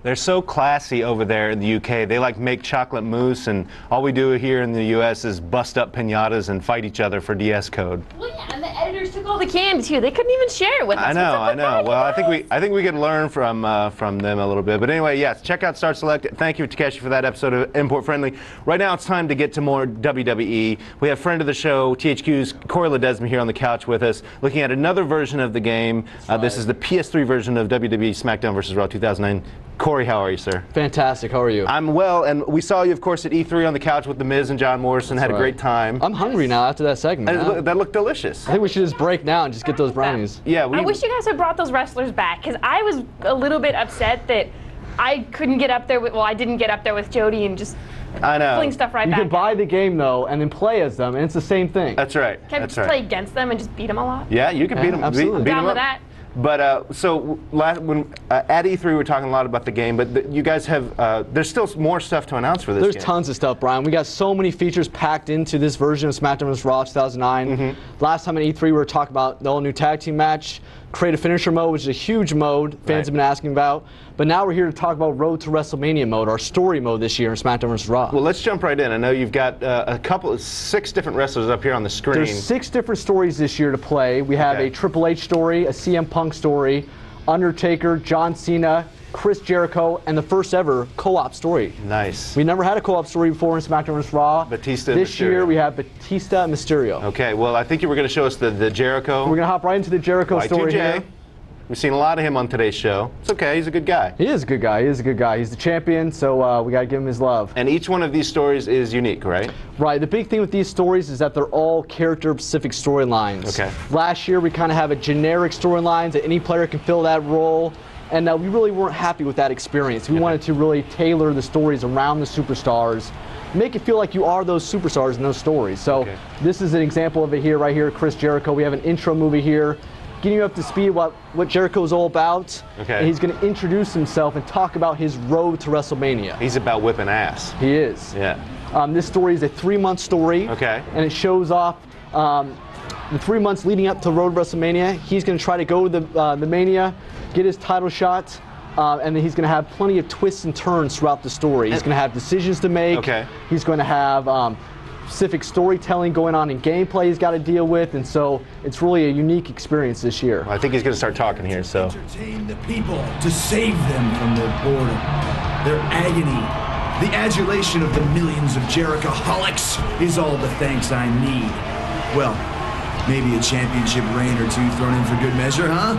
They're so classy over there in the UK. They like make chocolate mousse, and all we do here in the US is bust up piñatas and fight each other for DS code. Well, yeah, and the editors took all the candy too. They couldn't even share it with us. I know. Well, I think we can learn from them a little bit. But anyway, yes, check out Start Select. Thank you, Takeshi, for that episode of Import Friendly. Right now, it's time to get to more WWE. We have friend of the show, THQ's Corey Ledesma here on the couch with us, looking at another version of the game. This is the PS3 version of WWE Smackdown vs. Raw 2009. Corey, how are you, sir? Fantastic. How are you? I'm well, and we saw you, of course, at E3 on the couch with The Miz and John Morrison. Had a great time. I'm hungry now after that segment. That looked delicious. I think we should just break now and just get those brownies. Yeah. I wish you guys had brought those wrestlers back, because I was a little bit upset that I couldn't get up there with, well, I didn't get up there with Jody and just fling stuff right back. You can buy the game, though, and then play as them, and it's the same thing. That's right. Can I just play against them and just beat them a lot? Yeah, you can beat them. Absolutely. Beat Down them with up. that. But so when at E3 we were talking a lot about the game, but you guys have there's still more stuff to announce for this game. There's tons of stuff, Brian. We got so many features packed into this version of SmackDown vs. Raw 2009. Last time at E3 we were talking about the all-new tag team match, create a finisher mode, which is a huge mode fans have been asking about. But now we're here to talk about Road to WrestleMania mode, our story mode this year in SmackDown vs. Raw. Well, let's jump right in. I know you've got six different wrestlers up here on the screen. There's 6 different stories this year to play. We have a Triple H story, a CM Punk story, Undertaker, John Cena, Chris Jericho, and the first ever co-op story. Nice. We never had a co-op story before in SmackDown vs. Raw. Batista and This year we have Batista and Mysterio. Okay, well, I think you were going to show us the Jericho. We're going to hop right into the Jericho story here. We've seen a lot of him on today's show. It's okay, he's a good guy. He is a good guy. He is a good guy. He's the champion, so we got to give him his love. And each one of these stories is unique, right? Right. The big thing with these stories is that they're all character-specific storylines. Okay. Last year we kind of have a generic storylines that any player can fill that role, and we really weren't happy with that experience. We wanted to really tailor the stories around the superstars, make it feel like you are those superstars in those stories. So this is an example of it here, right here, Chris Jericho. We have an intro movie here, getting you up to speed what Jericho is all about. And he's going to introduce himself and talk about his road to WrestleMania. He's about whipping ass. He is. Yeah. This story is a 3-month story. And it shows off the 3 months leading up to Road to WrestleMania. He's going to try to go to the Mania, get his title shot, and then he's going to have plenty of twists and turns throughout the story. He's going to have decisions to make. He's going to have specific storytelling going on in gameplay he's got to deal with, and so it's really a unique experience this year. Well, I think he's going to start talking here, so. Entertain the people to save them from their boredom, their agony. The adulation of the millions of Jerichoholics is all the thanks I need. Well, maybe a championship reign or two thrown in for good measure, huh?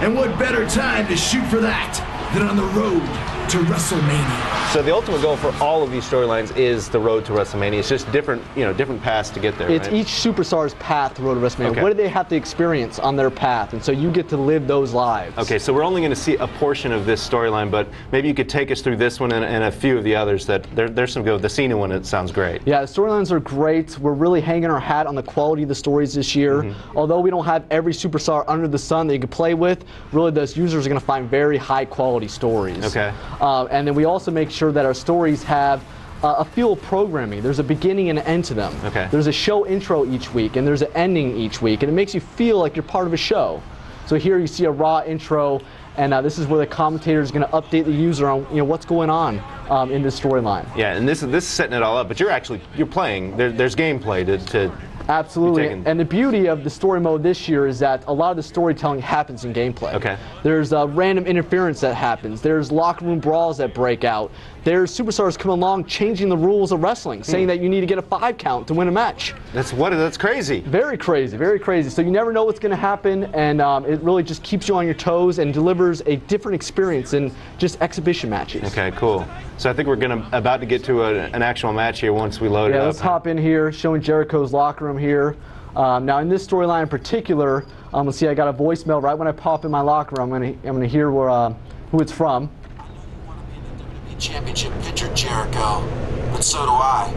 And what better time to shoot for that than on the road to WrestleMania? So the ultimate goal for all of these storylines is the road to WrestleMania. It's just different, different paths to get there. It's each superstar's path to road to WrestleMania. What do they have to experience on their path? And so you get to live those lives. Okay, so we're only going to see a portion of this storyline, but maybe you could take us through this one and a few of the others. That there's some good. The Cena one, it sounds great. Yeah, the storylines are great. We're really hanging our hat on the quality of the stories this year. Although we don't have every superstar under the sun that you can play with, really those users are going to find very high quality stories. And then we also make sure that our stories have a feel of programming. There's a beginning and an end to them. There's a show intro each week, and there's an ending each week, and it makes you feel like you're part of a show. So here you see a Raw intro, and this is where the commentator is going to update the user on what's going on in this storyline. Yeah, and this is setting it all up, but you're playing. There's gameplay to Absolutely, and the beauty of the story mode this year is that a lot of the storytelling happens in gameplay. There's random interference that happens. There's locker room brawls that break out. There's superstars coming along changing the rules of wrestling, saying that you need to get a 5 count to win a match. That's crazy. Very crazy, very crazy. So you never know what's going to happen, and it really just keeps you on your toes and delivers a different experience than just exhibition matches. Okay, cool. So I think we're about to get to an actual match here once we load it up. Yeah, let's hop in here, showing Jericho's locker room here. Now in this storyline in particular, let's see, I got a voicemail right when I pop in my locker room. I'm gonna hear who it's from. Championship pitcher Jericho, but so do I.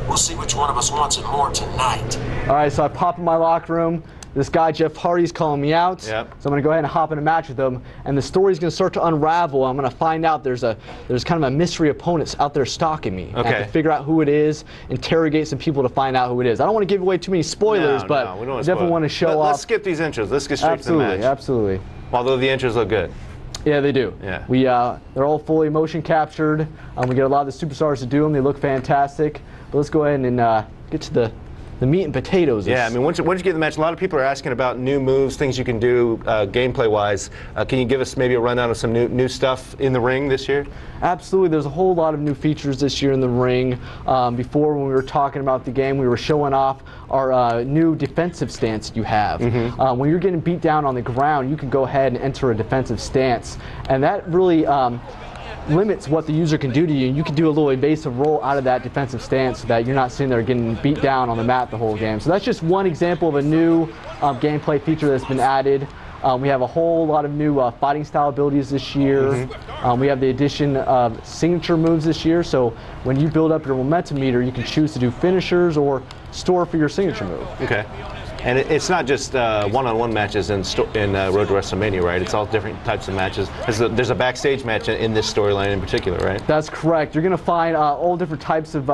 We'll see which one of us wants it more tonight. All right, so I pop in my locker room. This guy Jeff Hardy's calling me out. So I'm going to go ahead and hop in a match with him, and the story's going to start to unravel. I'm going to find out there's kind of a mystery opponent out there stalking me. I have to figure out who it is, interrogate some people to find out who it is. I don't want to give away too many spoilers, but we don't definitely want to show off. Let's skip these intros. Let's get straight to the match. Absolutely. Although the intros look good. Yeah, they do. Yeah. They're all fully motion captured. We get a lot of the superstars to do them. They look fantastic. But let's go ahead and get to the meat and potatoes. Yeah, I mean, once you get the match, a lot of people are asking about new moves, things you can do gameplay-wise. Can you give us maybe a rundown of some new stuff in the ring this year? Absolutely. There's a whole lot of new features this year in the ring. Before, when we were talking about the game, we were showing off our new defensive stance you have. When you're getting beat down on the ground, you can go ahead and enter a defensive stance. And that really limits what the user can do to you. You can do a little evasive roll out of that defensive stance so that you're not sitting there getting beat down on the mat the whole game. So that's just one example of a new gameplay feature that's been added. We have a whole lot of new fighting style abilities this year. We have the addition of signature moves this year, so when you build up your momentum meter, you can choose to do finishers or store for your signature move. Okay. And it's not just one-on-one matches in Road to WrestleMania, right? It's all different types of matches. There's a backstage match in this storyline in particular, right? That's correct. You're going to find all different types of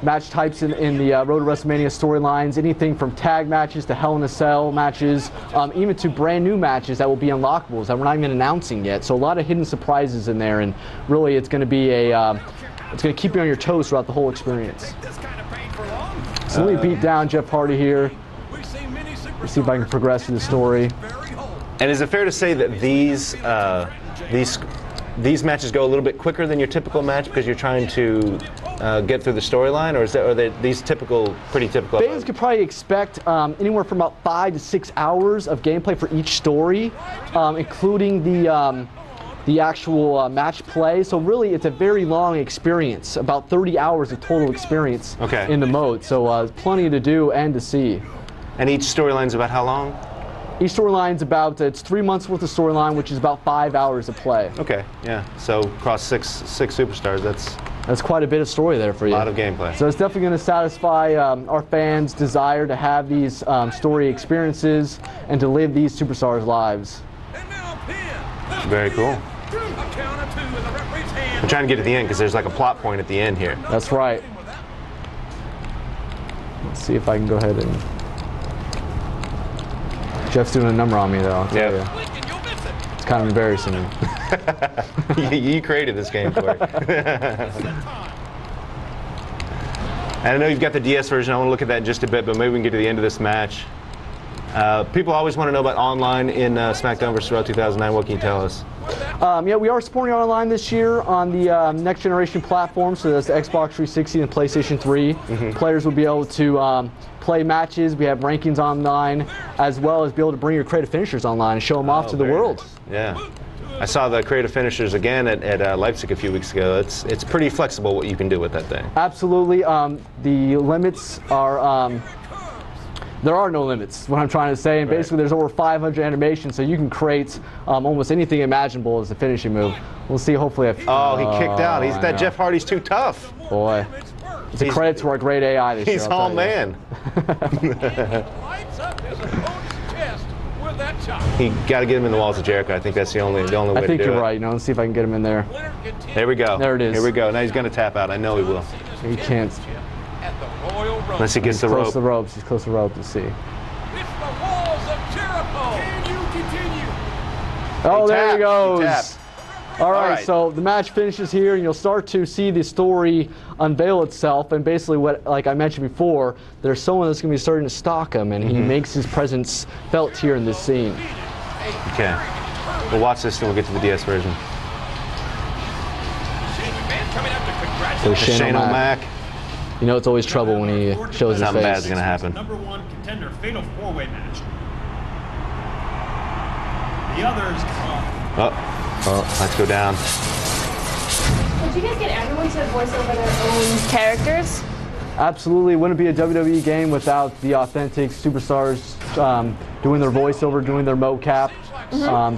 match types in the Road to WrestleMania storylines. Anything from tag matches to Hell in a Cell matches, even to brand new matches that will be unlockables that we're not even announcing yet. So a lot of hidden surprises in there, and really it's going to be it's going to keep you on your toes throughout the whole experience. So let me beat down Jeff Hardy here. Let's see if I can progress through the story. And is it fair to say that these matches go a little bit quicker than your typical match because you're trying to get through the storyline, or are these pretty typical? Fans could probably expect anywhere from about 5 to 6 hours of gameplay for each story, including the actual match play. So really, it's a very long experience, about 30 hours of total experience in the mode. So plenty to do and to see. And each storyline's about how long? Each storyline's about, it's 3 months worth of storyline, which is about 5 hours of play. Okay, yeah. So across six superstars, that's quite a bit of story there for you. A lot of gameplay. So it's definitely going to satisfy our fans' desire to have these story experiences and to live these superstars' lives. Very cool. I'm trying to get to the end because there's like a plot point at the end here. That's right. Let's see if I can go ahead and... Jeff's doing a number on me, though. I'll tell you. It's kind of embarrassing. You created this game for it. And I know you've got the DS version. I want to look at that in just a bit, but maybe we can get to the end of this match. People always want to know about online in SmackDown vs. Raw 2009. What can you tell us? Yeah, we are supporting online this year on the next generation platform, so that's the Xbox 360 and PlayStation 3. Players will be able to play matches. We have rankings online, as well as be able to bring your creative finishers online and show them off to the world. Nice. Yeah. I saw the creative finishers again at Leipzig a few weeks ago. It's pretty flexible what you can do with that thing. Absolutely. The limits are... there are no limits, what I'm trying to say, and basically there's over 500 animations, so you can create almost anything imaginable as a finishing move. We'll see, hopefully. Oh, he kicked out. That Jeff Hardy's too tough. Boy. It's a credit to our great AI this year. He's all man. He got to get him in the walls of Jericho. I think that's the only way to do it. I think you're right. You know, let's see if I can get him in there. There we go. There it is. Here we go. Now he's going to tap out. I know he will. He can't. Unless he gets the rope. He's close to the ropes. He's close to the rope. Let's see. It's the walls of Jericho. Can you continue? Oh, there he goes. He tapped. All right, so the match finishes here, and you'll start to see the story unveil itself. And basically, what, like I mentioned before, there's someone that's going to be starting to stalk him, and he makes his presence felt here in this scene. Okay. We'll watch this, and we'll get to the DS version. So Shane O'Mac. You know it's always trouble when he shows his face. Something bad's going to happen. #1 contender fatal 4-way match. The others are... Let's go down. Did you guys get everyone to voice over their own characters? Absolutely. Wouldn't be a WWE game without the authentic superstars doing their voiceover, doing their mocap.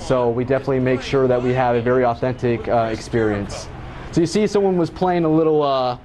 So we definitely make sure that we have a very authentic experience. So you see someone was playing a little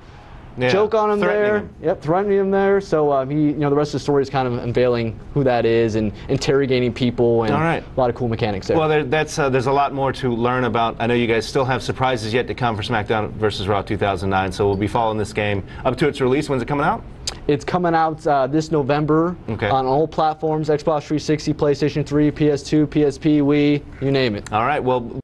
joke on him there. Yep, threatening him there. So he, the rest of the story is kind of unveiling who that is and interrogating people, and a lot of cool mechanics there. Well, there's a lot more to learn about. I know you guys still have surprises yet to come for SmackDown vs. Raw 2009, so we'll be following this game up to its release. When's it coming out? It's coming out this November on all platforms, Xbox 360, PlayStation 3, PS2, PSP, Wii, you name it. All right, well.